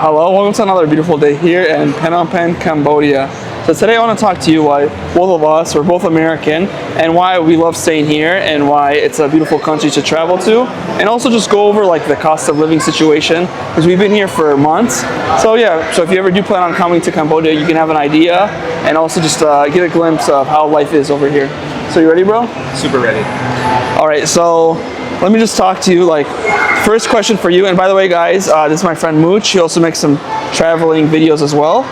Hello, welcome to another beautiful day here in Phnom Penh, Cambodia. So today I want to talk to you why both of us, we're both American, and why we love staying here and why it's a beautiful country to travel to, and also just go over like the cost of living situation because we've been here for months. So yeah, so if you ever do plan on coming to Cambodia, you can have an idea and also just get a glimpse of how life is over here. So you ready, bro? Super ready. All right, so let me just talk to you. Like, first question for you, and by the way, guys, this is my friend Mooch. He also makes some traveling videos as well.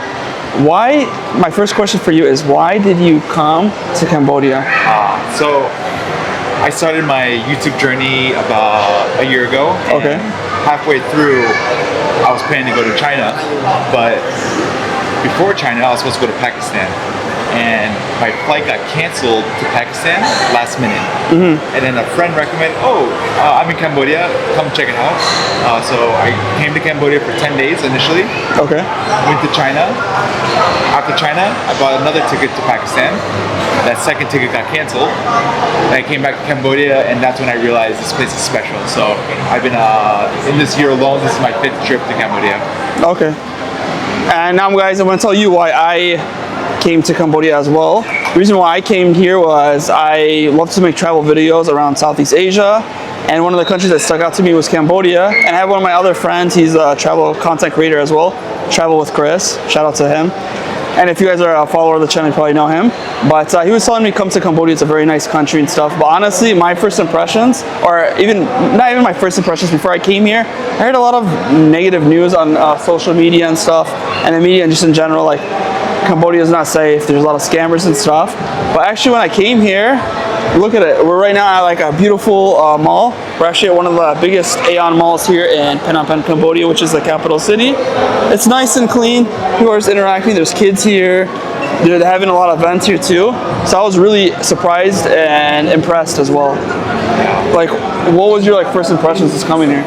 My first question for you is, why did you come to Cambodia? So I started my YouTube journey about a year ago. Okay. Halfway through, I was planning to go to China, but before China, I was supposed to go to Pakistan. And my flight got canceled to Pakistan last minute. And then a friend recommended, I'm in Cambodia, come check it out. So I came to Cambodia for 10 days initially. Okay. Went to China. After China, I bought another ticket to Pakistan. That second ticket got canceled. And I came back to Cambodia, and that's when I realized this place is special. So I've been, in this year alone, this is my 5th trip to Cambodia. Okay. And now, guys, I'm going to tell you why I came to Cambodia as well. The reason why I came here was I love to make travel videos around Southeast Asia, and one of the countries that stuck out to me was Cambodia. And I have one of my other friends, he's a travel content creator as well, Travel with Chris, shout out to him. And if you guys are a follower of the channel, you probably know him. But he was telling me come to Cambodia, it's a very nice country and stuff. But honestly, my first impressions, or not even my first impressions before I came here, I heard a lot of negative news on social media and stuff, and the media and just in general, like Cambodia is not safe, there's a lot of scammers and stuff. But actually when I came here, look at it, we're right now at like a beautiful mall. We're actually at one of the biggest AEON malls here in Phnom Penh, Cambodia, which is the capital city. It's nice and clean, people are just interacting, there's kids here, they're having a lot of events here too. So I was really surprised and impressed as well. Like, what was your first impressions just coming here?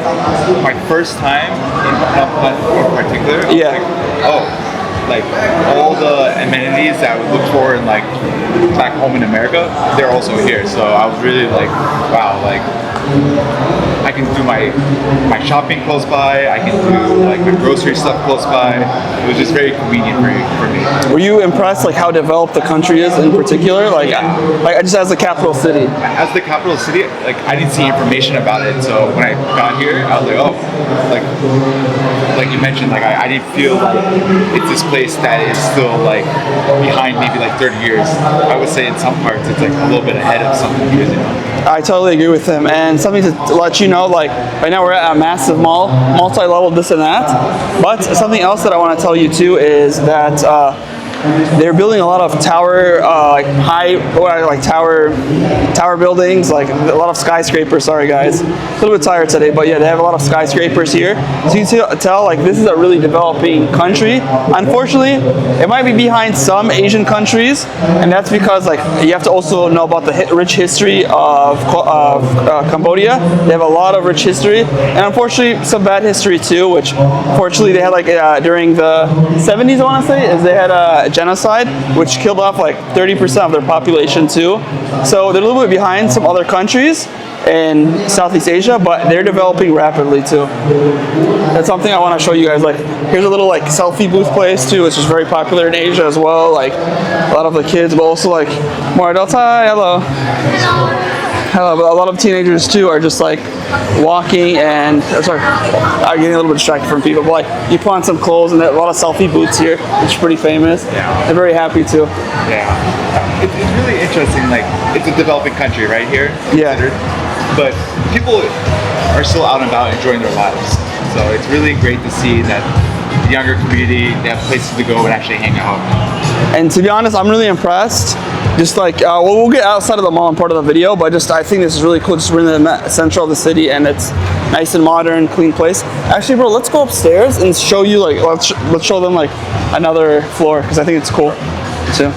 My first time in Phnom Penh in particular, I was like all the amenities that I would look for in back home in America, they're also here. So I was really like, wow, I can do my shopping close by, I can do my grocery stuff close by. It was just very convenient for me. Were you impressed how developed the country is in particular? Just as the capital city? As the capital city, I didn't see information about it. So when I got here, I was like you mentioned, I didn't feel like it's this place that is still behind maybe 30 years. I would say in some parts it's a little bit ahead of some years, I totally agree with him. And something to let you know, right now we're at a massive mall, multi-level this and that. But something else that I want to tell you too is that they're building a lot of tower, tower buildings, a lot of skyscrapers. Sorry guys, a little bit tired today, but yeah, they have a lot of skyscrapers here. So you can tell this is a really developing country. Unfortunately, it might be behind some Asian countries, and that's because you have to also know about the rich history of Cambodia. They have a lot of rich history, and unfortunately some bad history too, which fortunately they had during the 70s, I want to say, is they had a genocide, which killed off 30% of their population too. So they're a little bit behind some other countries in Southeast Asia, but they're developing rapidly too. That's something I want to show you guys. Here's a little selfie booth place too, which is very popular in Asia as well. A lot of the kids, but also more adults. Hi, hello. Hello, but a lot of teenagers too are just walking and I'm getting a little bit distracted from people, but you put on some clothes and there's a lot of selfie booths here, which is pretty famous. Yeah. They're very happy too. Yeah. It's really interesting, it's a developing country right here. Yeah. But people are still out and about enjoying their lives. So it's really great to see that the younger community, they have places to go and actually hang out. And to be honest, I'm really impressed. Just we'll get outside of the mall in part of the video, but I think this is really cool. Just we're in the center of the city, and it's nice and modern, clean place. Actually, bro, let's go upstairs and show you let's show them another floor because I think it's cool too.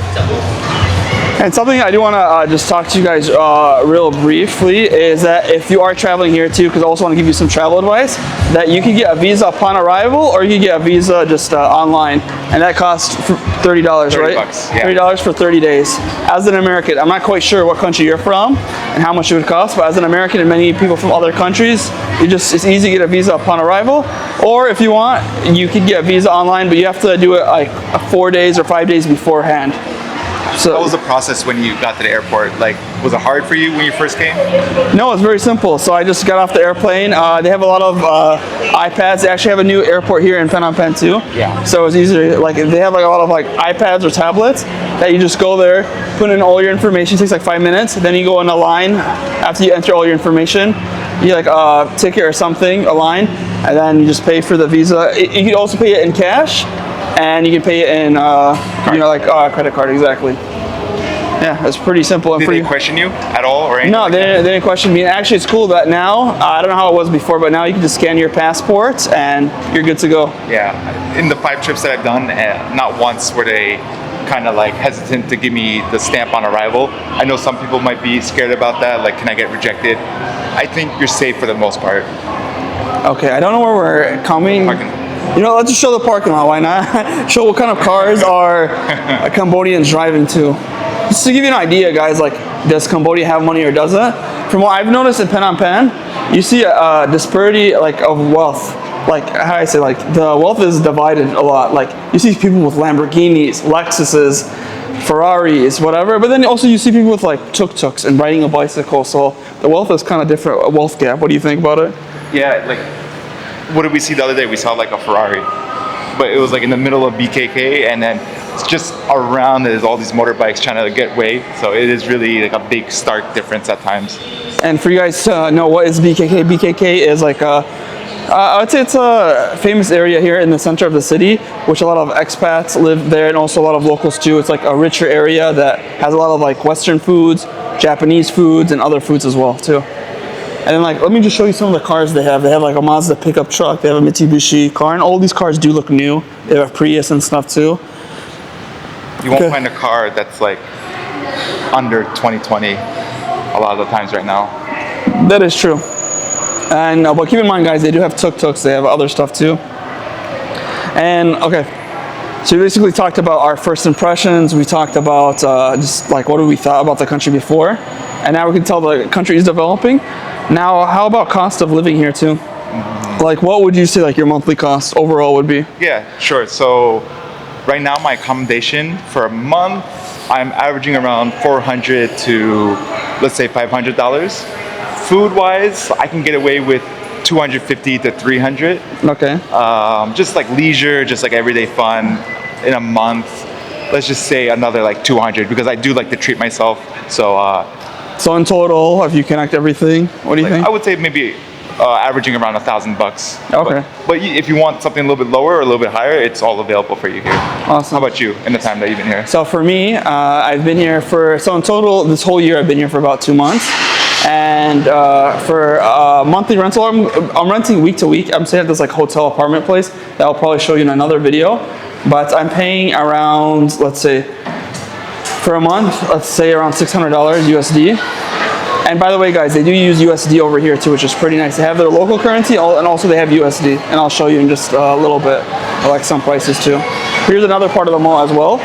And something I do want to just talk to you guys real briefly is that if you are traveling here too, because I also want to give you some travel advice, that you can get a visa upon arrival, or you can get a visa just online, and that costs $30, right? $30, yeah. $30 for 30 days. As an American, I'm not quite sure what country you're from and how much it would cost, but as an American and many people from other countries, it's easy to get a visa upon arrival. Or if you want, you can get a visa online, but you have to do it like 4 days or 5 days beforehand. So what was the process when you got to the airport? Like, was it hard for you when you first came? No, it's very simple. So I just got off the airplane. They have a lot of iPads. They actually have a new airport here in Phnom Penh too. Yeah. So it's easier. Like they have like a lot of like iPads or tablets that you just go there, put in all your information. It takes like 5 minutes. Then you go in a line after you enter all your information. You like a ticket or something, a line, and then you just pay for the visa. You can also pay it in cash, and you can pay it in like credit card. Exactly. Yeah, it's pretty simple. And Did they question you at all or anything? No, like they didn't question me. And actually, it's cool that now, I don't know how it was before, but now you can just scan your passport and you're good to go. Yeah, in the 5 trips that I've done, not once were they kind of like hesitant to give me the stamp on arrival. I know some people might be scared about that, like can I get rejected? I think you're safe for the most part. Okay, I don't know where we're coming. Parking. You know, let's just show the parking lot, why not? Show what kind of cars are Cambodians driving to. Just to give you an idea, guys, like, does Cambodia have money or doesn't? From what I've noticed in Phnom Penh, you see a disparity, like, of wealth. Like, how do I say, like, the wealth is divided a lot. Like, you see people with Lamborghinis, Lexuses, Ferraris, whatever. But then also you see people with, like, tuk-tuks and riding a bicycle. So the wealth is kind of different, a wealth gap. What do you think about it? Yeah, like, what did we see the other day? We saw, like, a Ferrari. But it was, like, in the middle of BKK, and then just around there's all these motorbikes trying to get way, so it is really like a big stark difference at times. And for you guys to know what is BKK, BKK is like I would say it's a famous area here in the center of the city, which a lot of expats live there and also a lot of locals too. It's like a richer area that has a lot of like Western foods, Japanese foods, and other foods as well too. And then like, let me just show you some of the cars they have. They have like a Mazda pickup truck, they have a Mitsubishi car, and all these cars do look new. They have a Prius and stuff too. You won't find a car that's like under 2020 a lot of the times right now. That is true. And but keep in mind, guys, they do have tuk-tuks. They have other stuff too. And okay, so we basically talked about our first impressions. We talked about just like what we thought about the country before, and now we can tell the country is developing. Now, how about cost of living here too? Like, what would you say like your monthly cost overall would be? Yeah, sure. So right now, my accommodation for a month, I'm averaging around $400 to, let's say, $500. Food-wise, I can get away with $250 to $300. Okay. Just like leisure, just like everyday fun, in a month, let's just say another like $200 because I do like to treat myself. So in total, if you connect everything, what do you think? I would say maybe averaging around $1,000. Okay. But if you want something a little bit lower or a little bit higher, it's all available for you here. Awesome. How about you in the time that you've been here? So for me, I've been here so in total, this whole year, I've been here for about 2 months. And for monthly rental, I'm renting week to week. I'm staying at this like hotel apartment place that I'll probably show you in another video. But I'm paying around, let's say, for a month, let's say around $600 USD. And by the way, guys, they do use USD over here too, which is pretty nice. They have their local currency, and also they have USD. And I'll show you in just a little bit, like some prices too. Here's another part of the mall as well.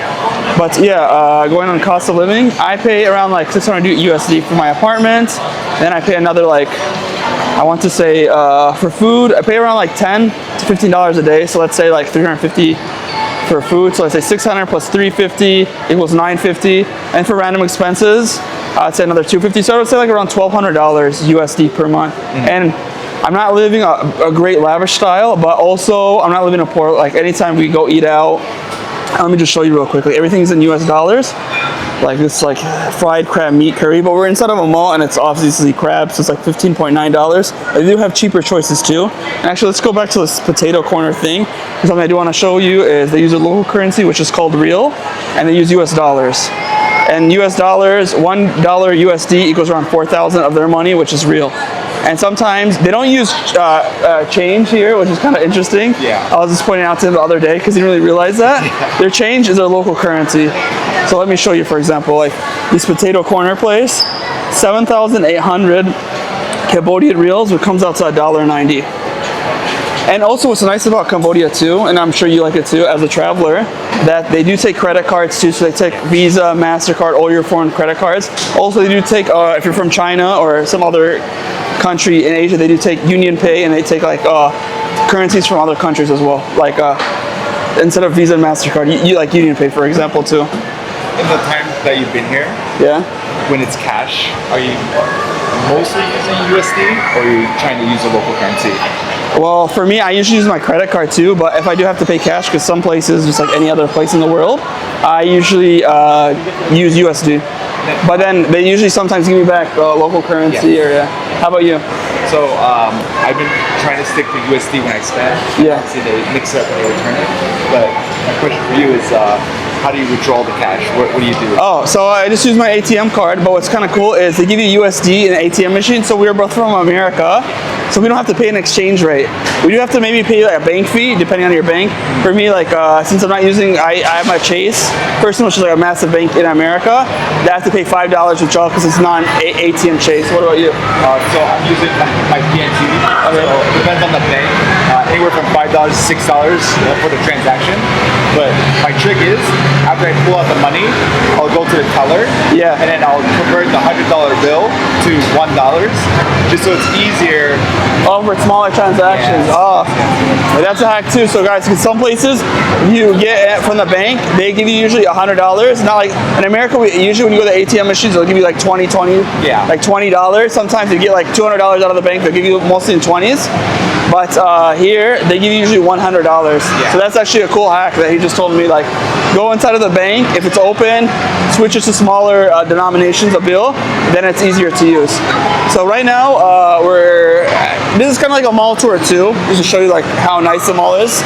But yeah, going on cost of living, I pay around like 600 USD for my apartment. Then I pay another like, I want to say for food, I pay around like $10 to $15 a day. So let's say like 350 for food. So let's say 600 plus 350 equals 950. And for random expenses, I'd say another 250. So I would say like around $1,200 USD per month. And I'm not living a great lavish style, but also I'm not living a poor, like anytime we go eat out, let me just show you real quickly. Everything's in US dollars. Like this like fried crab meat curry, but we're inside of a mall and it's obviously crab, so it's like $15.9. They do have cheaper choices too. And actually, let's go back to this potato corner thing. Something I do want to show you is they use a local currency, which is called real, and they use US dollars. And US dollars, $1 USD equals around 4,000 of their money, which is real. And sometimes they don't use change here, which is kind of interesting. Yeah. I was just pointing out to him the other day because he didn't really realize that. Yeah. Their change is their local currency. So let me show you, for example, like this potato corner place, 7,800 Cambodian reals, which comes out to $1.90. And also what's nice about Cambodia too, and I'm sure you like it too as a traveler, that they do take credit cards too. So they take Visa, MasterCard, all your foreign credit cards. Also they do take, if you're from China or some other country in Asia, they do take Union Pay, and they take like currencies from other countries as well. Like instead of Visa and MasterCard, you like Union Pay, for example, too. In the time that you've been here, Yeah. when it's cash, are you mostly using USD or are you trying to use a local currency? Well, for me, I usually use my credit card too, but if I do have to pay cash, because some places, just like any other place in the world, I usually use USD. But then they usually sometimes give me back local currency. Yeah. Or how about you? So I've been trying to stick to USD when I spend. Yeah. Obviously they mix it up when they return it. But my question for you is, how do you withdraw the cash? What do you do? Oh, so I just use my ATM card, but what's kind of cool is they give you USD in an ATM machine. So we're both from America, so we don't have to pay an exchange rate. We do have to maybe pay like a bank fee, depending on your bank. For me, like since I'm not using, I have my Chase person, which is like a massive bank in America, they have to pay $5 withdrawal because it's non-ATM Chase. What about you? So I'm using my PNC. So it depends on the bank. Anywhere from $5 to $6 for the transaction. But my trick is, after I pull out the money, I'll go to the teller. Yeah. And then I'll convert the $100 bill to $1, just so it's easier. Oh, for smaller transactions. Yes. Oh, that's a hack too. So guys, in some places, you get it from the bank, they give you usually $100. Not like in America, usually when you go to the ATM machines, they'll give you like 20, Yeah. like $20. Sometimes you get like $200 out of the bank, they'll give you mostly in 20s. But here, they give you usually $100. Yeah. So that's actually a cool hack that he just told me. Like, go inside of the bank, if it's open, switch it to smaller denominations of bill, then it's easier to use. So right now, this is kind of like a mall tour too, just to show you like how nice the mall is.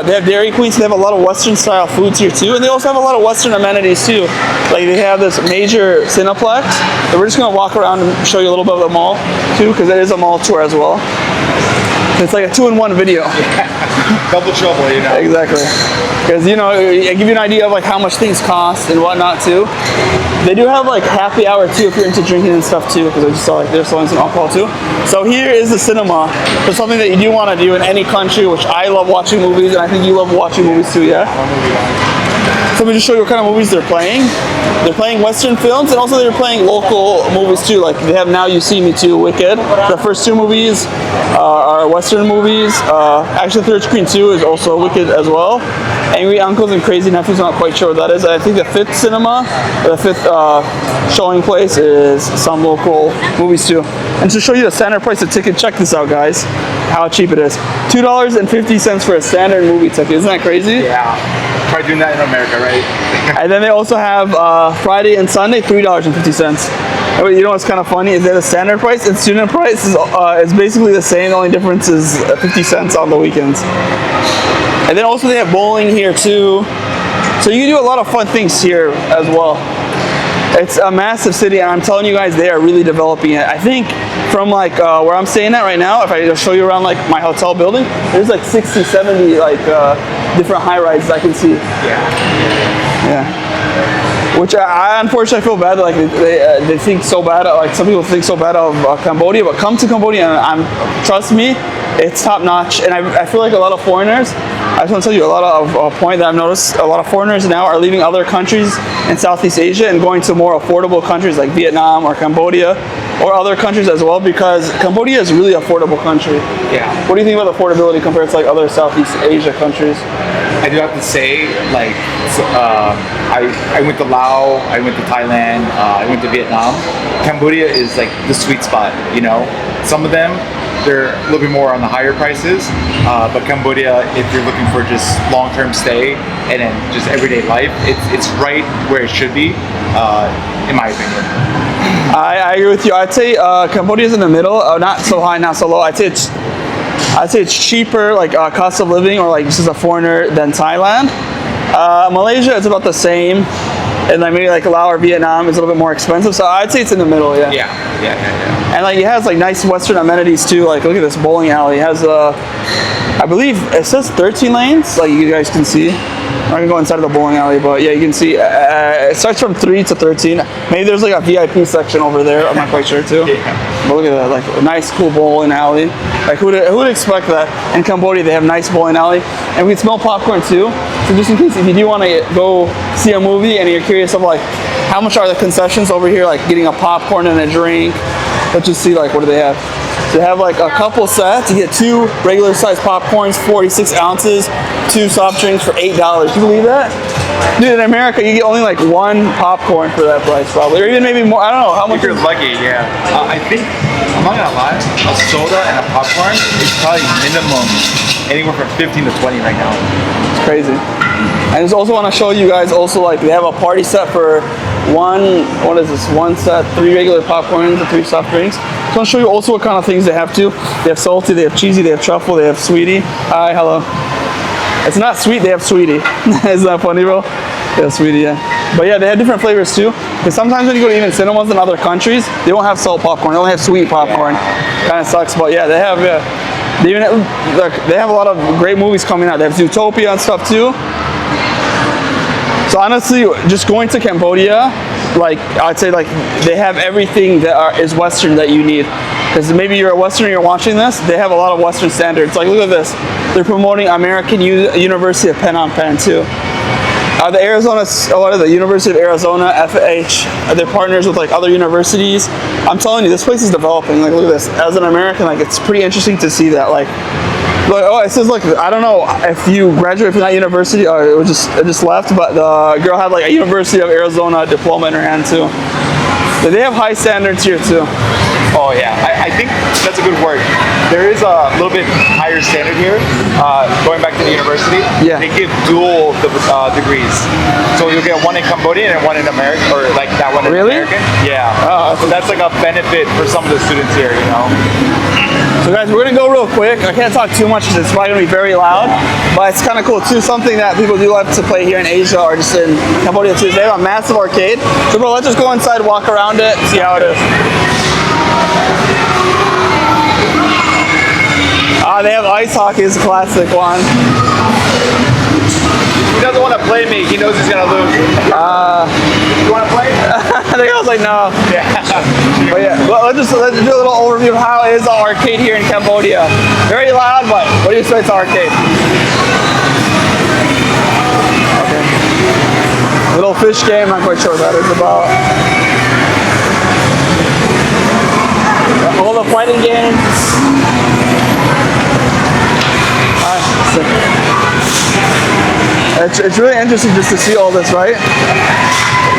They have Dairy Queen, so they have a lot of Western style foods here too, and they also have a lot of Western amenities too. Like they have this major Cineplex, and we're just gonna walk around and show you a little bit of the mall too, because it is a mall tour as well. It's like a 2-in-1 video. Double trouble, you know. Exactly. Because, you know, I give you an idea of like how much things cost and whatnot too. They do have like happy hour too if you're into drinking and stuff too, because I just saw like they're selling some alcohol too. So here is the cinema. So something that you do want to do in any country, which I love watching movies, and I think you love watching movies too, yeah? So let me just show you what kind of movies they're playing. They're playing Western films, and also they're playing local movies too. Like they have Now You See Me too, Wicked. The first two movies are Western movies. Actually, Third Screen 2 is also Wicked as well. Angry Uncles and Crazy Nephews, I'm not quite sure what that is. I think the fifth cinema, the fifth showing place is some local movies too. And to show you the standard price of ticket, check this out, guys. How cheap it is. $2.50 for a standard movie ticket. Isn't that crazy? Yeah. Try doing that in America, right? And then they also have Friday and Sunday, $3.50. And you know what's kind of funny is that the standard price and student price is basically the same. The only difference is 50 cents on the weekends. And then also they have bowling here too. So you can do a lot of fun things here as well. It's a massive city, and I'm telling you guys, they are really developing it. I think from like where I'm staying at right now, if I just show you around like my hotel building, there's like 60, 70 like different high rises I can see. Yeah. Which I unfortunately feel bad that like they think so bad, like some people think so bad of Cambodia, but come to Cambodia and trust me, it's top notch. And I feel like a lot of foreigners, I just want to tell you a lot of point that I've noticed, a lot of foreigners now are leaving other countries in Southeast Asia and going to more affordable countries like Vietnam or Cambodia or other countries as well, because Cambodia is a really affordable country. Yeah. What do you think about affordability compared to like other Southeast Asia countries? I do have to say, like, I went to Laos, I went to Thailand, I went to Vietnam. Cambodia is like the sweet spot, you know. Some of them, they're a little bit more on the higher prices, but Cambodia, if you're looking for just long-term stay and then just everyday life, it's right where it should be, in my opinion. I agree with you. I'd say Cambodia's in the middle, not so high, not so low. I'd say it's cheaper, like cost of living, or like just as a foreigner, than Thailand. Malaysia is about the same. and like maybe like Laos or Vietnam is a little bit more expensive. So I'd say it's in the middle. Yeah. Yeah. And like it has like nice Western amenities too. Like look at this bowling alley. It has I believe it says 13 lanes. Like you guys can see. I'm not gonna go inside of the bowling alley, but yeah, you can see it starts from 3 to 13. Maybe there's like a VIP section over there. I'm not quite sure too. But look at that, like a nice, cool bowling alley. Like who would expect that? In Cambodia, they have nice bowling alley, and we can smell popcorn too. So just in case, if you do want to go see a movie and you're curious of like how much are the concessions over here, like getting a popcorn and a drink. Let's just see like what do they have. They have like a couple sets. You get 2 regular sized popcorns, 46 ounces, 2 soft drinks for $8. Do you believe that? Dude, in America, you get only like 1 popcorn for that price probably, or even maybe more. I don't know how much. If you're lucky, yeah. I think, I'm not gonna lie, a soda and a popcorn is probably minimum anywhere from 15 to 20 right now. It's crazy. I just also want to show you guys also like they have a party set for what is this? 1 set, 3 regular popcorns and 3 soft drinks. So I'll show you also what kind of things they have too. They have salty, they have cheesy, they have truffle, they have sweetie. Hi, hello. It's not sweet, they have sweetie. Isn't that funny, bro? They have sweetie, yeah. But yeah, they have different flavors too. Because sometimes when you go to even cinemas in other countries, they don't have salt popcorn, they only have sweet popcorn. Kind of sucks, but yeah, they have, they have a lot of great movies coming out. They have Zootopia and stuff too. So honestly, just going to Cambodia, like I'd say like they have everything that is Western that you need. Because maybe you're a Westerner, you're watching this, they have a lot of Western standards. Like look at this, they're promoting American University of Phnom Penh too. The University of Arizona, FH, they're partners with like other universities. I'm telling you, this place is developing. Like look at this, as an American, like it's pretty interesting to see that. Like it says like I don't know if you graduate from that university or it just left, but the girl had like a University of Arizona diploma in her hand too. They have high standards here too. Oh yeah, I think that's a good word. There is a little bit higher standard here. Going back to the university, they give dual degrees. So you'll get one in Cambodian and one in American, or like that one in American. Yeah. So that's like a benefit for some of the students here, you know. So guys, we're gonna go real quick. I can't talk too much because it's probably gonna be very loud, but it's kind of cool too. Something that people do like to play here in Asia or just in Cambodia too. They have a massive arcade. So bro, let's just go inside, walk around it, see how it is. They have ice hockey, is a classic one. He doesn't want to play me. He knows he's gonna lose. You want to play? I think I was like, no. Yeah. But yeah, let's do a little overview of how is the arcade here in Cambodia. Very loud, but what do you say it's arcade? Okay. Little fish game. I'm not quite sure what that is about. All the fighting games. It's really interesting just to see all this, right?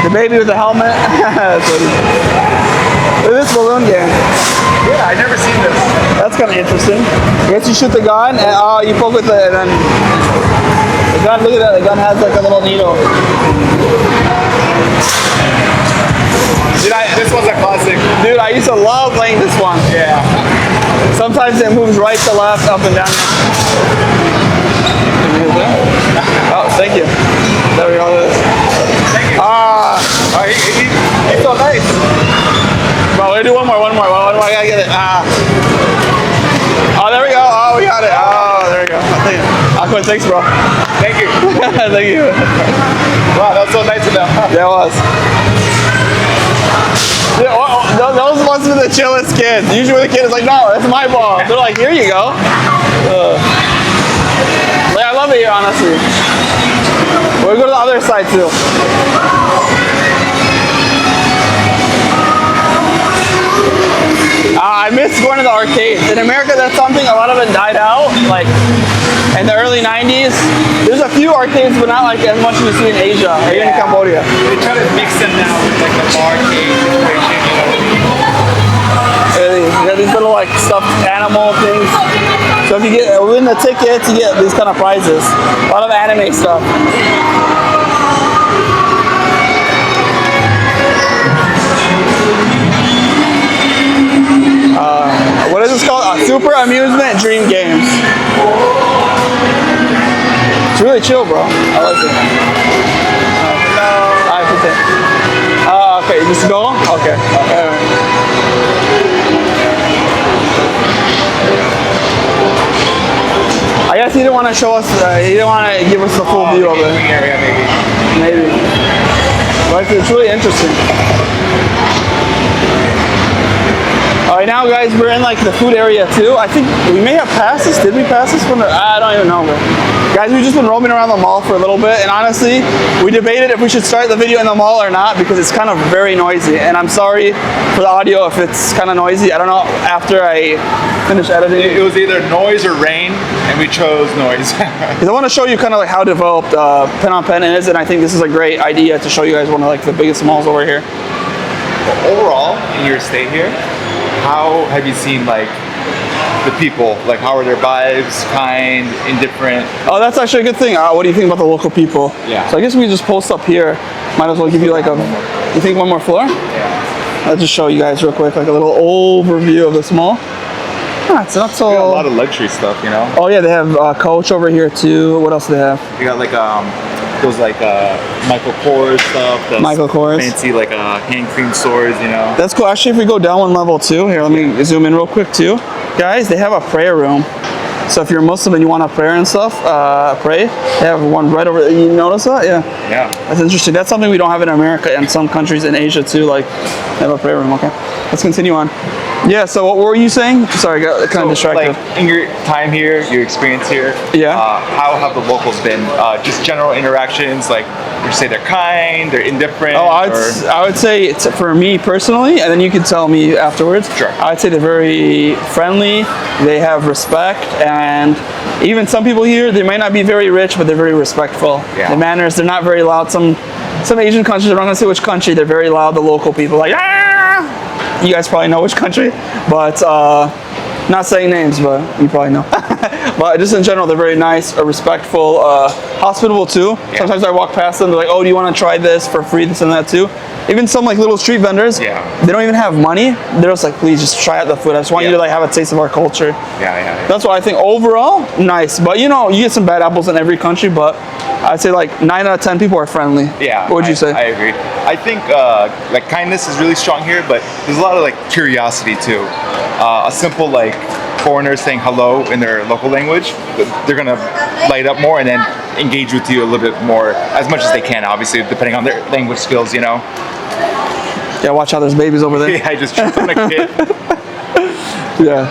The baby with the helmet. Look at this balloon game. Yeah, I've never seen this. That's kind of interesting. I guess you shoot the gun and you poke with it, and then the gun. Look at that. The gun has like a little needle. Dude, this one's a classic. Dude, I used to love playing this one. Yeah. Sometimes it moves right to left, up and down. Oh, thank you. There we go. Thank you. He's so nice. Bro, we're gonna do one more. I gotta get it. Oh, there we go. Oh, we got it. Oh, there we go. Aqua, thanks, bro. Thank you. Thank you. Wow, that was so nice of them. Yeah, it was. Yeah, those must have been the chillest kids. Usually the kid is like, no, that's my ball. They're like, here you go. Like, I love it here, honestly. We'll go to the other side too. I miss going to the arcades. In America, that's something, a lot of it died out, like in the early 90s. There's a few arcades, but not like as much as you see in Asia, or even in Cambodia. They try to mix them now with like the arcade situation, you know. You got these little like stuffed animal things. So if you win the tickets, you get these kind of prizes. A lot of anime stuff. What is this called? Super Amusement Dream Games. It's really chill, bro. I like it. Hi, just go? Okay. I guess he didn't want to show us, he didn't want to give us the full view of it. Area, Maybe. But it's really interesting. Alright, now guys, we're in like the food area too. I think we may have passed this. Did we pass this one? I don't even know. But guys, we've just been roaming around the mall for a little bit, and honestly, we debated if we should start the video in the mall or not because it's kind of very noisy. And I'm sorry for the audio if it's kind of noisy. I don't know after I finish editing. It was either noise or rain, and we chose noise. Because I want to show you kind of like how developed Phnom Penh is, and I think this is a great idea to show you guys one of like the biggest malls over here. Overall, in your stay here, how have you seen like the people? Like, how are their vibes, kind, indifferent? Oh, that's actually a good thing. What do you think about the local people? Yeah. So I guess we just post up here. Might as well give you like a. You think one more floor? Yeah. I'll just show you guys real quick, like a little overview of this mall. It's not so. We got a lot of luxury stuff, you know. Oh yeah, they have Coach over here too. What else do they have? You got like those like Michael Kors stuff. Those Michael Kors. Fancy like hand cream stores, you know. That's cool. Actually, if we go down one level too, here, let me zoom in real quick too. Guys, they have a prayer room. So if you're Muslim and you want to pray and stuff, pray, they have one right over there. You notice that? Yeah. Yeah. That's interesting. That's something we don't have in America and some countries in Asia too. Like, they have a prayer room. Okay. Let's continue on. Yeah, so what were you saying? Sorry, I got kind of distracted. Like, in your time here, your experience here, Yeah. How have the locals been? Just general interactions, like, would you say they're kind, they're indifferent? Oh, I would say it's for me personally, and then you can tell me afterwards. Sure. I'd say they're very friendly, they have respect, and even some people here, they might not be very rich, but they're very respectful. Yeah. The manners, they're not very loud. Some Asian countries, I'm not gonna say which country, they're very loud, the local people, like, ah! You guys probably know which country, but not saying names, but you probably know. But just in general, they're very nice, respectful, hospitable too. Yeah. Sometimes I walk past them, they're like, oh, do you want to try this for free, this and that too. Even some like little street vendors, Yeah. they don't even have money. They're just like, please just try out the food. I just want you to like have a taste of our culture. Yeah. That's what I think overall, nice. But you know, you get some bad apples in every country, but I'd say like 9 out of 10 people are friendly. Yeah. What would you say? I agree. I think like kindness is really strong here, but there's a lot of like curiosity too. A simple like foreigners saying hello in their local language, they're gonna light up more and then engage with you a little bit more, as much as they can, obviously, depending on their language skills, you know. Yeah, watch out, there's babies over there. Yeah, I just tripped on a kid. Yeah.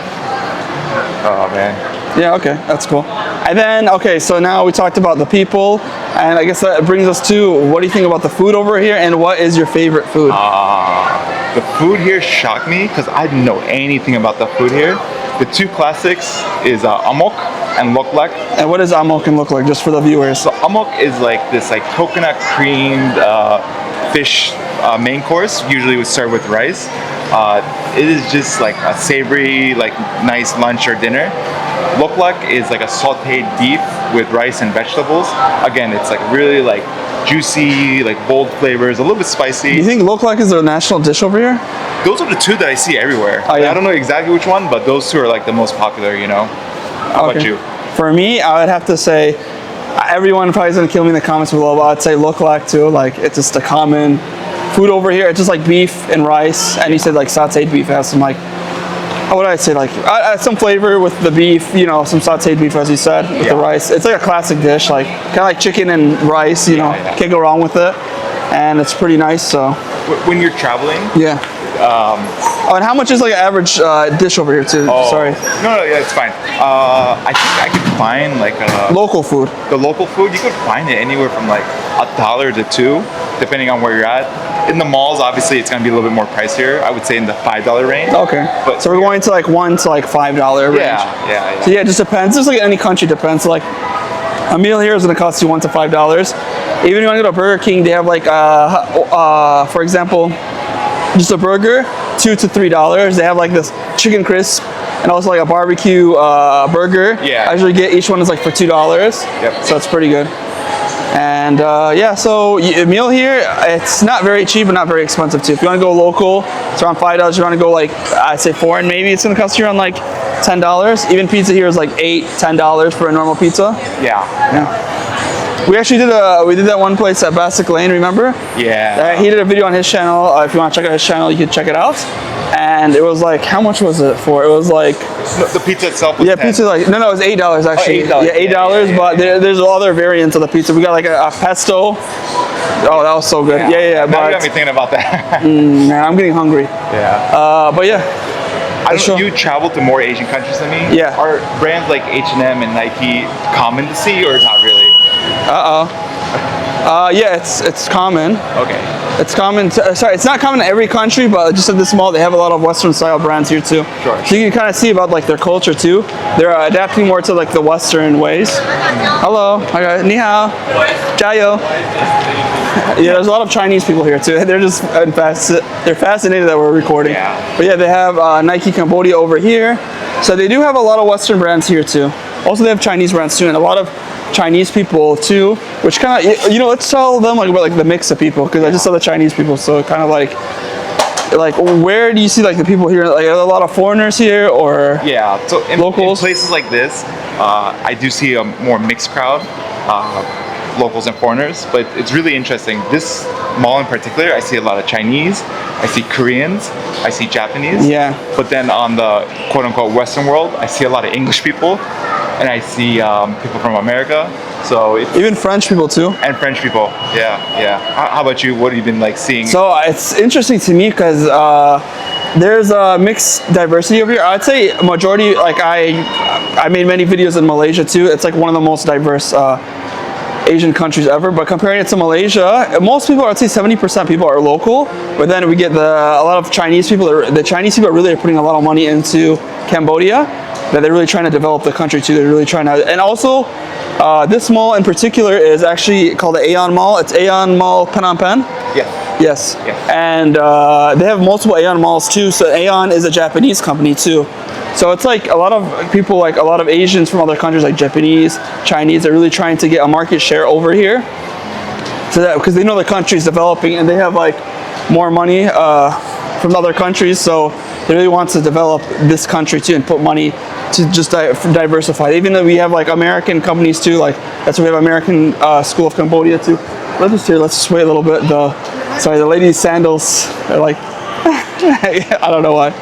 Oh man. Yeah, okay, that's cool. And then, okay, so now we talked about the people, and I guess that brings us to, what do you think about the food over here, and what is your favorite food? The food here shocked me because I didn't know anything about the food here. The two classics is amok and lok lek. And what does amok look like, just for the viewers? So amok is like this like coconut creamed fish main course, usually would serve with rice. It is just like a savory, like nice lunch or dinner. Lok lek is like a sauteed beef with rice and vegetables. Again, it's like really like juicy, like bold flavors, a little bit spicy. Do you think lok lek is a national dish over here? Those are the two that I see everywhere. Oh, yeah. I don't know exactly which one, but those two are like the most popular, you know? How about you? For me, I would have to say, everyone probably is gonna kill me in the comments below, but I'd say lok lek too. Like, it's just a common food over here. It's just like beef and rice, and you said like sauteed beef. It has some like, how would I say, like some flavor with the beef, you know, some sauteed beef as you said, with the rice. It's like a classic dish, like kind of like chicken and rice, you know, can't go wrong with it. And it's pretty nice, so. When you're traveling, yeah. Oh, and how much is like an average dish over here too? Sorry. No, yeah, it's fine. I think I could find like local food. The local food, you could find it anywhere from like $1 to $2, depending on where you're at. In the malls, obviously, it's gonna be a little bit more pricier. I would say in the $5 range. Okay. But so we're going to like $1 to like $5 range. Yeah. So yeah, it just depends. Just like any country depends. So like a meal here is gonna cost you $1 to $5. Even if you want to go to Burger King, they have like for example, just a burger, $2 to $3. They have like this chicken crisp and also like a barbecue burger. Yeah. I usually get each one is like for $2. Yep. So it's pretty good. And yeah, so a meal here, it's not very cheap but not very expensive too. If you want to go local, it's around $5. If you want to go like, I'd say foreign, maybe it's going to cost you around like $10. Even pizza here is like $8, $10 for a normal pizza. Yeah. We actually did that one place at Bassett Lane, remember? Yeah. He did a video on his channel. If you want to check out his channel, you can check it out. And it was like, how much was it for? It was like, the pizza itself was 10. Pizza like no, it was $8 actually. $8. Yeah, $8. Yeah. But there's other variants of the pizza. We got like a pesto. Oh, that was so good. Yeah. Now you got me thinking about that. Man, I'm getting hungry. Yeah. But yeah. I don't know, you travel to more Asian countries than me. Yeah. Are brands like H&M and Nike common to see, or not really? Yeah, it's common. Okay. It's common. Sorry, it's not common in every country, but just at this mall, they have a lot of Western style brands here too. Sure. So you can kind of see about like their culture too. They're adapting more to like the Western ways. Hello. Hi guys. Ni hao. Jiao. Yeah, there's a lot of Chinese people here too. They're just they're fascinated that we're recording. Yeah. But yeah, they have Nike Cambodia over here. So they do have a lot of Western brands here too. Also, they have Chinese brands too, and a lot of Chinese people too, which kind of, you know, let's tell them like about like the mix of people, because I just saw the Chinese people, so kind of like where do you see like the people here? Like, are there a lot of foreigners here, or so in locals? places like this, I do see a more mixed crowd, locals and foreigners, but it's really interesting. This mall in particular, I see a lot of Chinese, I see Koreans, I see Japanese. Yeah. But then on the quote-unquote Western world, I see a lot of English people, and I see people from America. So even French people too. And French people, yeah. How about you? What have you been like seeing? So it's interesting to me because there's a mixed diversity over here. I'd say a majority, like I made many videos in Malaysia too. It's like one of the most diverse Asian countries ever, but comparing it to Malaysia, most people, I'd say 70% people are local, but then we get a lot of Chinese people. The Chinese people really are putting a lot of money into Cambodia, that they're really trying to develop the country too. They're really trying to, and also this mall in particular is actually called the AEON Mall. It's AEON Mall Phnom Penh. Yes. And they have multiple AEON malls too. So AEON is a Japanese company too. So it's like a lot of people, like a lot of Asians from other countries, like Japanese, Chinese, are really trying to get a market share over here. So that, because they know the country's developing and they have like more money from other countries, so they really want to develop this country too and put money to just diversify. Even though we have like American companies too, like that's why we have American School of Cambodia too. Let's just wait a little bit. The lady's sandals are like, I don't know why.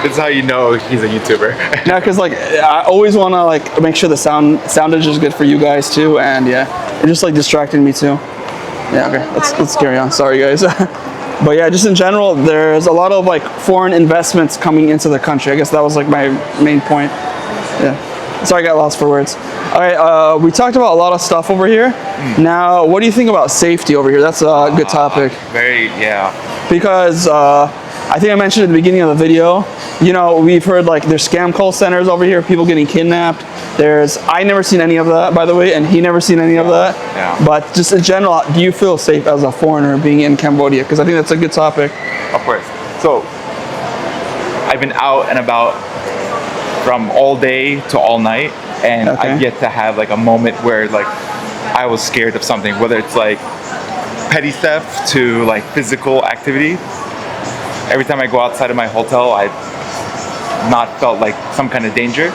That's how you know he's a YouTuber. Yeah, because like I always want to like make sure the soundage is good for you guys too, and yeah, it just like distracted me too. Yeah, okay, let's carry on. Sorry guys. But yeah, just in general, there's a lot of like foreign investments coming into the country. I guess that was like my main point. Yeah. Sorry, I got lost for words. All right, we talked about a lot of stuff over here. Now, what do you think about safety over here? That's a good topic. Because I think I mentioned at the beginning of the video, you know, we've heard like there's scam call centers over here, people getting kidnapped. I never seen any of that, by the way, and he never seen any of that. Yeah. But just in general, do you feel safe as a foreigner being in Cambodia? Because I think that's a good topic. Of course. So, I've been out and about from all day to all night, and I've yet to have like a moment where like I was scared of something, whether it's like petty theft to like physical activity. Every time I go outside of my hotel, I've not felt like some kind of danger.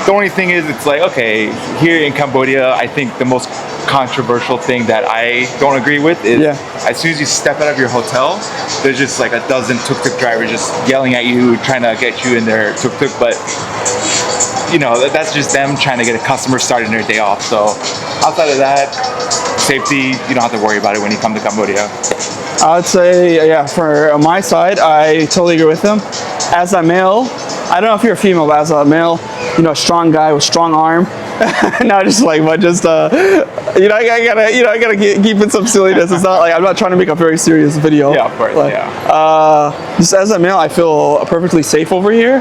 The only thing is, it's like, okay, here in Cambodia, I think the most controversial thing that I don't agree with is as soon as you step out of your hotel, there's just like a dozen tuk-tuk drivers just yelling at you, trying to get you in their tuk-tuk. But, you know, that's just them trying to get a customer started their day off. So outside of that, safety, you don't have to worry about it when you come to Cambodia. I would say, yeah, for my side, I totally agree with him. As a male, I don't know if you're a female, but as a male, you know, a strong guy with strong arm. Not just like, but just, you know, I gotta keep it some silliness. It's not like, I'm not trying to make a very serious video. Yeah, of course, but, just as a male, I feel perfectly safe over here.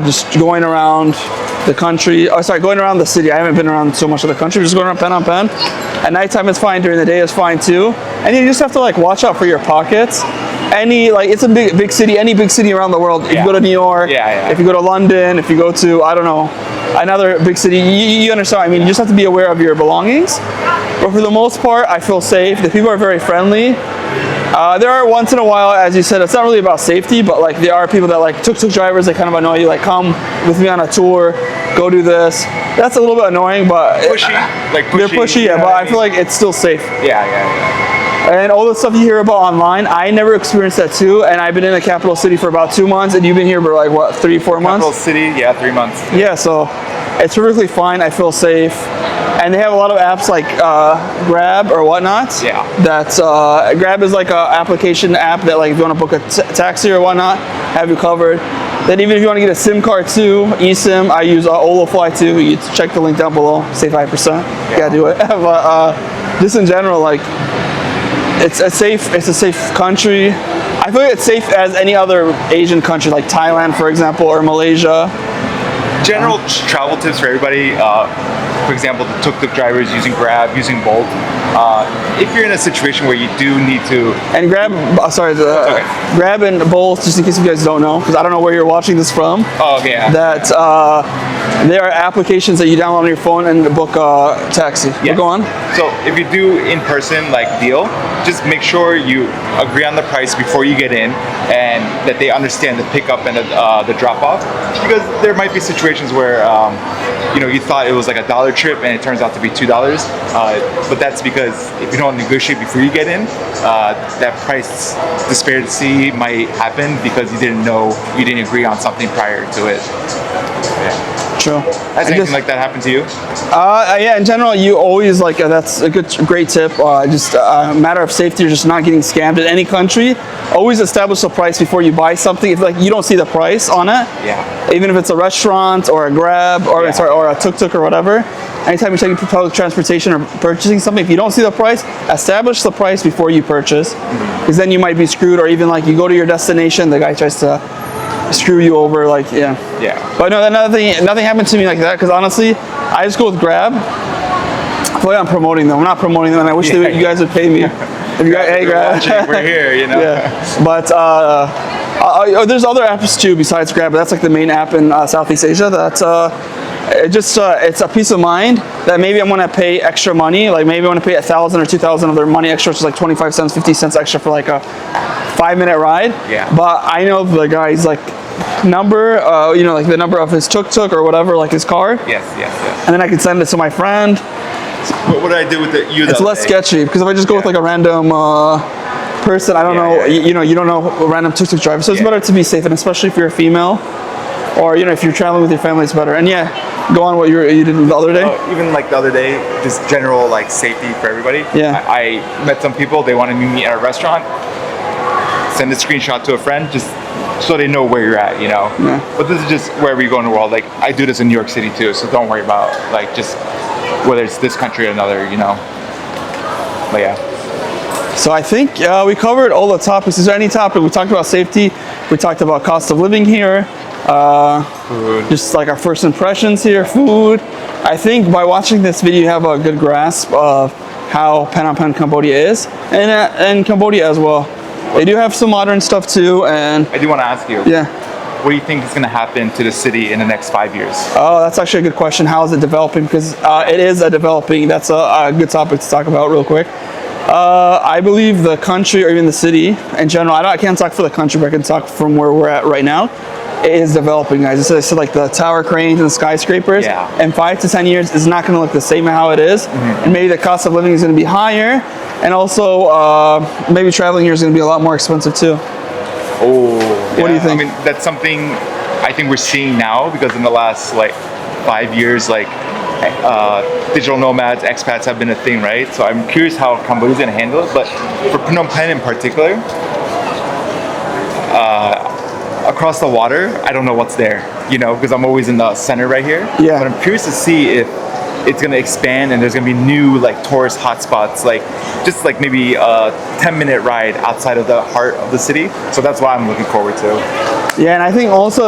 Just going around the country, going around the city. I haven't been around so much of the country, just going around Phnom Penh. At nighttime it's fine, during the day it's fine too. And you just have to like watch out for your pockets. It's a big city, any big city around the world. If you go to New York, if you go to London, if you go to, I don't know, another big city, you understand. I mean, you just have to be aware of your belongings. But for the most part, I feel safe. The people are very friendly. There are once in a while, as you said, it's not really about safety, but like there are people that like tuk-tuk drivers that kind of annoy you, like come with me on a tour, go do this. That's a little bit annoying, but Pushy, like pushy. they're pushy, yeah. But I feel like it's still safe. Yeah. And all the stuff you hear about online, I never experienced that too. And I've been in the capital city for about 2 months, and you've been here for like what, 3-4 months? Capital city, yeah, 3 months. Yeah, so it's perfectly fine. I feel safe. And they have a lot of apps like Grab or whatnot. Yeah. That's Grab is like a application app that like if you want to book a taxi or whatnot, have you covered. Then even if you want to get a SIM card too, eSIM, I use Olafly too. You check the link down below, save 5%. Yeah. Gotta do it. But just in general, like it's a safe country. I feel like it's safe as any other Asian country, like Thailand, for example, or Malaysia. General travel tips for everybody. For example, the tuk-tuk drivers using Grab, using Bolt. If you're in a situation where you do need to... And Grab, Grab and Bolt, just in case you guys don't know, because I don't know where you're watching this from. Oh, okay. Yeah. That there are applications that you download on your phone and book a taxi. Yes. Go on. So if you do in-person like deal, just make sure you agree on the price before you get in, and that they understand the pickup and the drop-off. Because there might be situations where you thought it was like $1 trip and it turns out to be $2. But that's because if you don't negotiate before you get in, that price disparity might happen because you didn't agree on something prior to it. Yeah. True. Has anything like that happened to you? Yeah, in general, you always that's a great tip. Just a matter of safety, you're just not getting scammed in any country. Always establish a price before you buy something. If like you don't see the price on it, yeah. Even if it's a restaurant or a Grab or or a tuk-tuk or whatever. Anytime you're taking public transportation or purchasing something, if you don't see the price, establish the price before you purchase, because then you might be screwed. Or even like you go to your destination, the guy tries to screw you over, yeah. But no, nothing happened to me like that, because honestly, I just go with Grab. I feel like I'm promoting them. I'm not promoting them, and I wish you guys would pay me. If you guys, hey, Grab. We're here, Yeah. But there's other apps too besides Grab, but that's like the main app in Southeast Asia. It's a peace of mind that maybe I'm gonna pay extra money, like maybe I want to pay 1,000 or 2,000 of their money extra, which is like 25 cents, 50 cents extra for like a 5-minute ride. Yeah. But I know the guy's like number, like the number of his tuk-tuk or whatever, like his car. Yes. And then I can send it to my friend. What did I do with you? It's less sketchy, because if I just go with like a random person, I don't know, you don't know a random tuk-tuk driver. So it's better to be safe, and especially if you're a female, or if you're traveling with your family, it's better. And go on what you did the other day. Even like the other day, just general like safety for everybody. Yeah. I met some people. They wanted me to meet at a restaurant. Send a screenshot to a friend, just so they know where you're at, Yeah. But this is just wherever you go in the world. Like I do this in New York City too, so don't worry about like just whether it's this country or another, But yeah. So I think we covered all the topics. Is there any topic? We talked about safety. We talked about cost of living here. Food. Just like our first impressions here, food. I think by watching this video, you have a good grasp of how Phnom Penh, Cambodia is, and Cambodia as well. They do have some modern stuff too, and I do want to ask you. Yeah. What do you think is going to happen to the city in the next 5 years? Oh, that's actually a good question. How is it developing? Because it is developing. That's a good topic to talk about real quick. I believe the country, or even the city in general, I can't talk for the country, but I can talk from where we're at right now. It is developing, guys. I said like the tower cranes and the skyscrapers. Yeah. In 5 to 10 years, it's not going to look the same as how it is. Mm-hmm. And maybe the cost of living is going to be higher. And also, maybe traveling here is going to be a lot more expensive too. Oh, what do you think? I mean, that's something I think we're seeing now, because in the last 5 years, digital nomads, expats have been a thing, right? So I'm curious how Cambodia's going to handle it. But for Phnom Penh in particular, across the water, I don't know what's there, because I'm always in the center right here. Yeah. But I'm curious to see if it's going to expand and there's going to be new tourist hotspots, just maybe a 10-minute ride outside of the heart of the city. So that's what I'm looking forward to. Yeah, and I think what's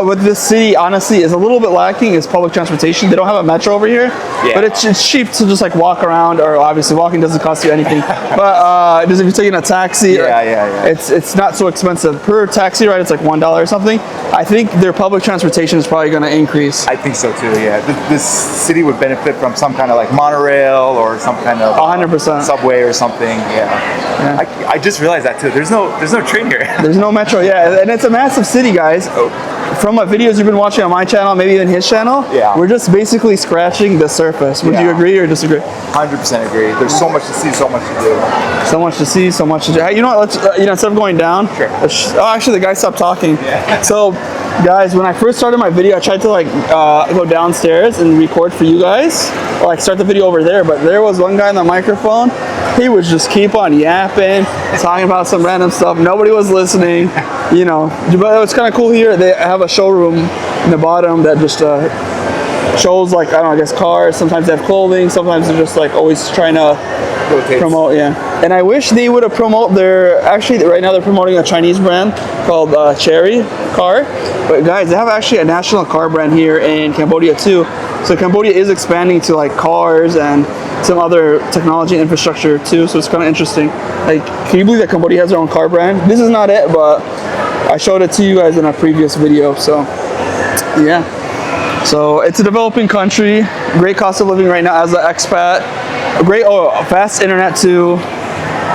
with this city honestly is a little bit lacking is public transportation. They don't have a metro over here, but it's cheap to just walk around, or obviously walking doesn't cost you anything. But just if you're taking a taxi, it's not so expensive. Per taxi ride, it's like $1 or something. I think their public transportation is probably going to increase. I think so too. Yeah, this city would benefit from some kind of monorail or some kind of 100% subway or something. Yeah. I just realized that too. There's no train here. There's no metro. Yeah, and it's a massive city, guys. from my videos you've been watching on my channel, maybe even his channel, we're just basically scratching the surface. Would you agree or disagree? 100% agree. There's so much to see, so much to do. So much to see, so much to do. Hey, you know what? Let's instead of going down. Sure. Oh, actually, the guy stopped talking. Yeah. So, guys, when I first started my video, I tried to like go downstairs and record for you guys, or like start the video over there. But there was one guy on the microphone. He would just keep on yapping, talking about some random stuff. Nobody was listening, you know. But it's kind of cool here. They have a showroom in the bottom that just shows like, I don't know, I guess cars. Sometimes they have clothing. Sometimes they're just like always trying to promote, And I wish they would have promote their, actually right now they're promoting a Chinese brand called Cherry car. But guys, they have actually a national car brand here in Cambodia too. So Cambodia is expanding to like cars and some other technology and infrastructure too. So it's kind of interesting. Like, can you believe that Cambodia has their own car brand? This is not it, but I showed it to you guys in a previous video. So yeah. So it's a developing country, great cost of living right now as an expat. Great, fast internet too.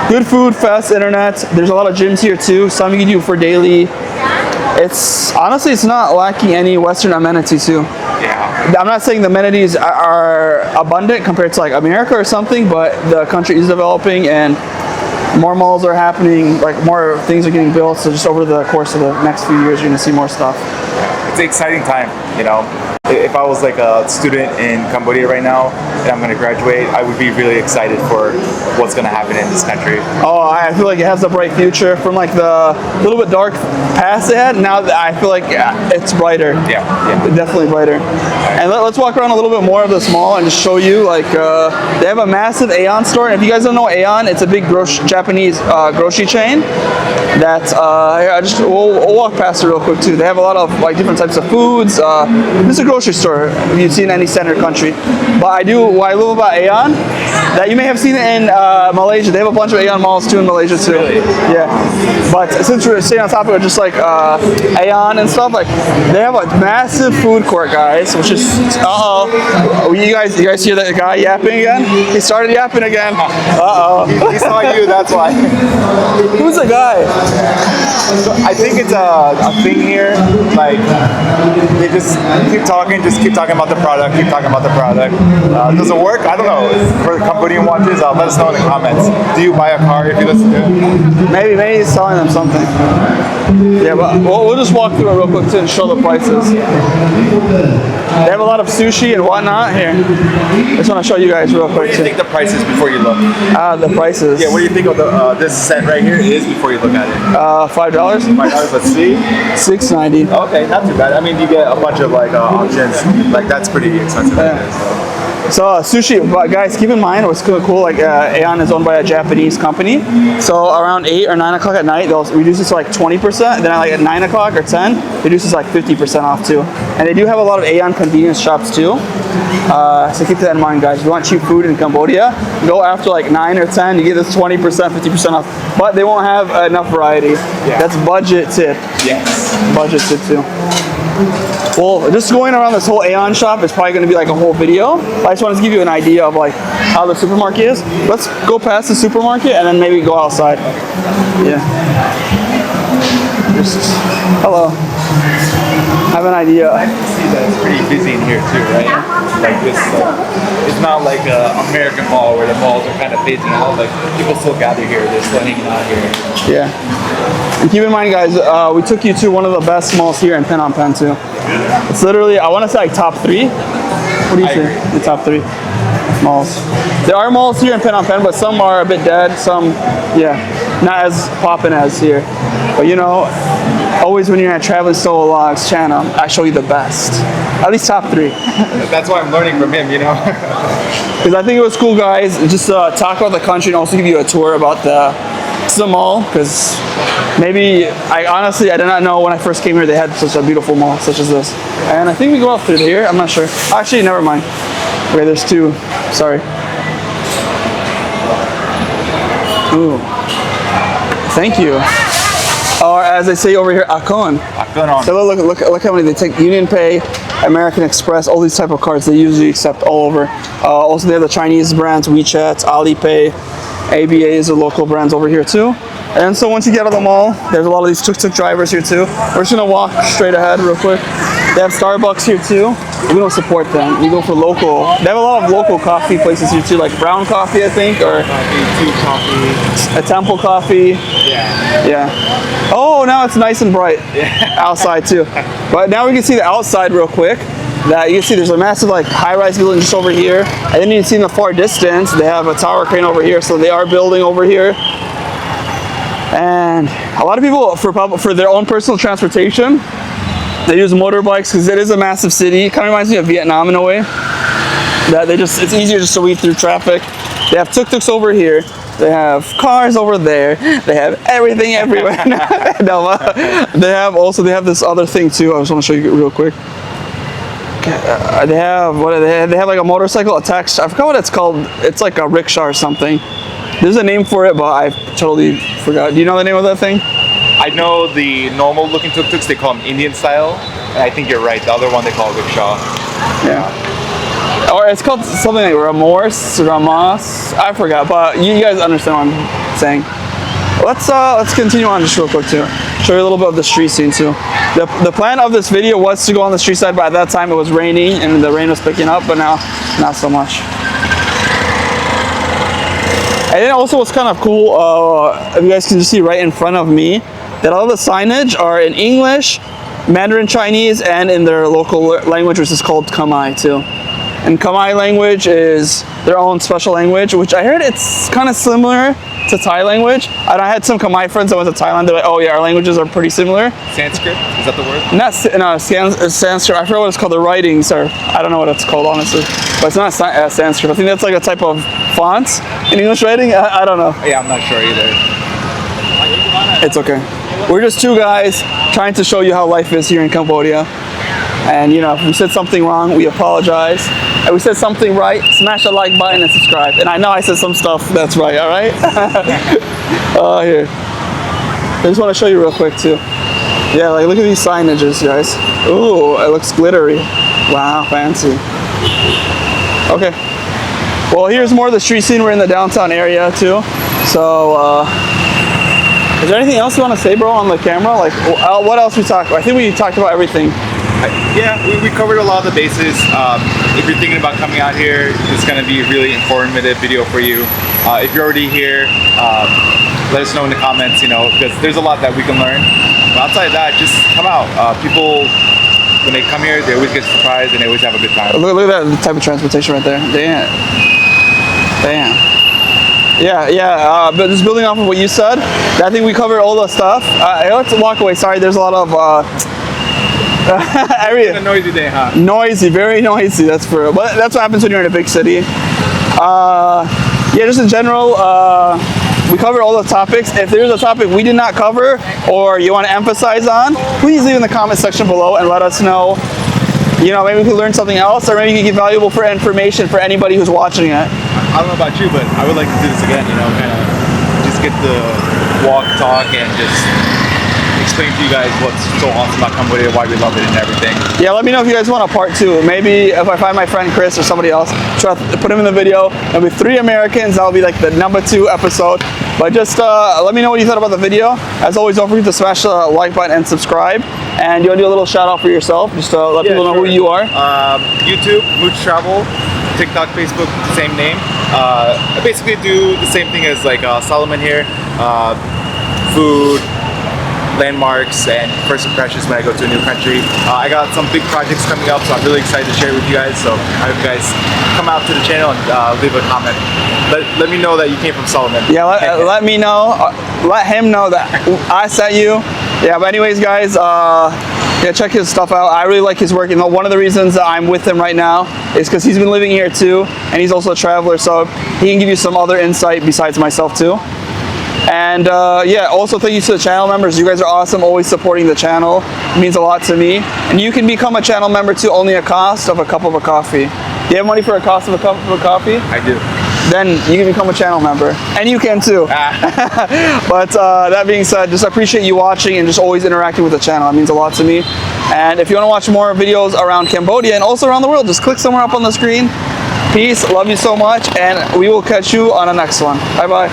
Good food, fast internet. There's a lot of gyms here too. Some you can do for daily. It's honestly, it's not lacking any Western amenities too. Yeah. I'm not saying the amenities are abundant compared to like America or something, but the country is developing and more malls are happening, like more things are getting built. So just over the course of the next few years, you're gonna see more stuff. It's an exciting time, you know. If I was like a student in Cambodia right now and I'm going to graduate, I would be really excited for what's going to happen in this country. Oh, I feel like it has a bright future from like the little bit dark past it had. Now I feel like it's brighter. Yeah. Definitely brighter. Right. And let's walk around a little bit more of this mall and just show you like they have a massive AEON store. And if you guys don't know AEON, it's a big Japanese grocery chain. That we'll walk past it real quick too. They have a lot of like different types of foods. This is a grocery store if you've seen any standard country. But what I love about AEON, that you may have seen it in Malaysia. They have a bunch of AEON malls too in Malaysia too. Really? Yeah. But since we're staying on topic of just like AEON and stuff, like they have a massive food court, guys, which is you guys hear that guy yapping again? He started yapping again. He saw you, that's why. Who's the guy? So I think it's a thing here, like they just keep talking about the product, does it work? I don't know. For the Cambodian watchers, let us know in the comments. Do you buy a car if you listen to it? Maybe he's selling them something. Yeah, but we'll just walk through it real quick too and show the prices. They have a lot of sushi and whatnot here. I just want to show you guys real quick. What do you think the prices before you look? The prices. Yeah, what do you think of this set right here is before you look at it? $5. $5, let's see. $6.90. Okay, not too bad. I mean, you get a bunch of like options. Like that's pretty expensive. Yeah. So sushi, but guys, keep in mind what's cool. Like AEON is owned by a Japanese company. So around 8 or 9 o'clock at night, they'll reduce it to like 20%. Then like at 9 o'clock or 10, they reduce it to like 50% off too. And they do have a lot of AEON convenience shops too. So keep that in mind, guys. If you want cheap food in Cambodia, go after like 9 or 10. You get this 20%, 50% off. But they won't have enough variety. Yeah. That's budget tip. Yes. Budget tip too. Well, just going around this whole AEON shop is probably going to be like a whole video. I just wanted to give you an idea of like how the supermarket is. Let's go past the supermarket and then maybe go outside. Yeah. Just, hello. I have an idea. I see that it's pretty busy in here too, right? Like this, it's not like an American mall where the malls are kind of phasing out. Like people still gather here, they're still hanging out here. Yeah. And keep in mind, guys, we took you to one of the best malls here in Phnom Penh too. It's literally, I want to say like top 3. What do you think? The top 3 malls. There are malls here in Phnom Penh, but some are a bit dead. Some, not as poppin' as here. But you know, always when you're at Traveling Solo Vlogs channel, I show you the best. At least top 3. That's why I'm learning from him, you know. Because I think it was cool, guys, just talk about the country and also give you a tour about the mall. Because maybe, I did not know when I first came here they had such a beautiful mall such as this. And I think we go out through here, I'm not sure. Actually, never mind. Okay, there's 2, sorry. Ooh. Thank you. Or as they say over here, AEON. AEON. So look how many they take. Union Pay, American Express, all these type of cards they usually accept all over. Also they have the Chinese brands, WeChat, Alipay, ABA is the local brands over here too. And so once you get out of the mall, there's a lot of these tuk-tuk drivers here too. We're just gonna walk straight ahead real quick. They have Starbucks here too. We don't support them. We go for local. They have a lot of local coffee places here too, like Brown Coffee, I think, or Tea Coffee. a Temple Coffee. Yeah. Yeah. Oh, now it's nice and bright outside too. But now we can see the outside real quick. That you can see there's a massive like high-rise building just over here, and then you can see in the far distance they have a tower crane over here, so they are building over here. And a lot of people for their own personal transportation, they use motorbikes because it is a massive city. It kind of reminds me of Vietnam in a way. That it's easier just to weave through traffic. They have tuk-tuks over here. They have cars over there. They have everything everywhere. No, they have this other thing too. I just want to show you real quick. They have they have like a motorcycle attached. I forgot what it's called. It's like a rickshaw or something. There's a name for it, but I totally forgot. Do you know the name of that thing? I know the normal looking tuk-tuks, they call them Indian style. And I think you're right, the other one they call rickshaw. Yeah. Or it's called something like Ramas. I forgot, but you guys understand what I'm saying. Let's continue on just real quick too. Show you a little bit of the street scene too. The plan of this video was to go on the street side, but at that time it was raining and the rain was picking up, but now not so much. And then also what's kind of cool, if you guys can just see right in front of me, that all the signage are in English, Mandarin Chinese, and in their local language, which is called Khmer too. And Khmer language is their own special language, which I heard it's kind of similar to Thai language. And I had some Khmer friends that went to Thailand. They're like, oh yeah, our languages are pretty similar. Sanskrit, is that the word? No, Sanskrit. I forgot what it's called. The writings are, I don't know what it's called honestly, but it's not Sanskrit. I think that's like a type of font in English writing. I don't know. Yeah, I'm not sure either. It's okay. We're just two guys trying to show you how life is here in Cambodia. And you know, if we said something wrong, we apologize. If we said something right, smash the like button and subscribe. And I know I said some stuff that's right, all right? Here. I just want to show you real quick too. Yeah, like look at these signages, guys. Ooh, it looks glittery. Wow, fancy. Okay. Well, here's more of the street scene. We're in the downtown area too. So, is there anything else you want to say, bro, on the camera? Like, what else we talked about? I think we talked about everything. Yeah, we covered a lot of the bases. If you're thinking about coming out here, it's going to be a really informative video for you. If you're already here, let us know in the comments, you know, because there's a lot that we can learn. But outside of that, just come out. People, when they come here, they always get surprised and they always have a good time. Look at that type of transportation right there. Damn. Damn. Yeah, but just building off of what you said, I think we covered all the stuff. Let's walk away. Sorry, there's a lot of It's a noisy day, huh? Noisy, very noisy. That's for real. But that's what happens when you're in a big city. Yeah, just in general, we covered all the topics. If there's a topic we did not cover or you want to emphasize on, please leave in the comment section below and let us know. You know, maybe we could learn something else, or maybe you can get valuable information for anybody who's watching it. I don't know about you, but I would like to do this again, you know, kind of just get the walk, talk, and just explain to you guys what's so awesome about Cambodia, why we love it and everything. Yeah, let me know if you guys want a part 2. Maybe if I find my friend Chris or somebody else, try to put him in the video. There'll be 3 Americans. That'll be like the number 2 episode. But just let me know what you thought about the video. As always, don't forget to smash the like button and subscribe. And you want to do a little shout out for yourself, just to let people know who you are. YouTube, Mooch Travel, TikTok, Facebook, same name. I basically do the same thing as like Solomon here. Food, landmarks, and first impressions when I go to a new country. I got some big projects coming up, so I'm really excited to share with you guys. So I hope you guys come out to the channel and leave a comment. Let me know that you came from Solomon. Yeah, let me know. Let him know that I sent you. Yeah, but anyways, guys, yeah, check his stuff out. I really like his work. You know, one of the reasons that I'm with him right now is because he's been living here too, and he's also a traveler, so he can give you some other insight besides myself too. And yeah, also thank you to the channel members. You guys are awesome, always supporting the channel. It means a lot to me. And you can become a channel member too, only a cost of a cup of a coffee. Do you have money for a cost of a cup of a coffee? I do. Then you can become a channel member. And you can too. But that being said, just appreciate you watching and just always interacting with the channel. It means a lot to me. And if you want to watch more videos around Cambodia and also around the world, just click somewhere up on the screen. Peace, love you so much, and we will catch you on the next one. Bye-bye.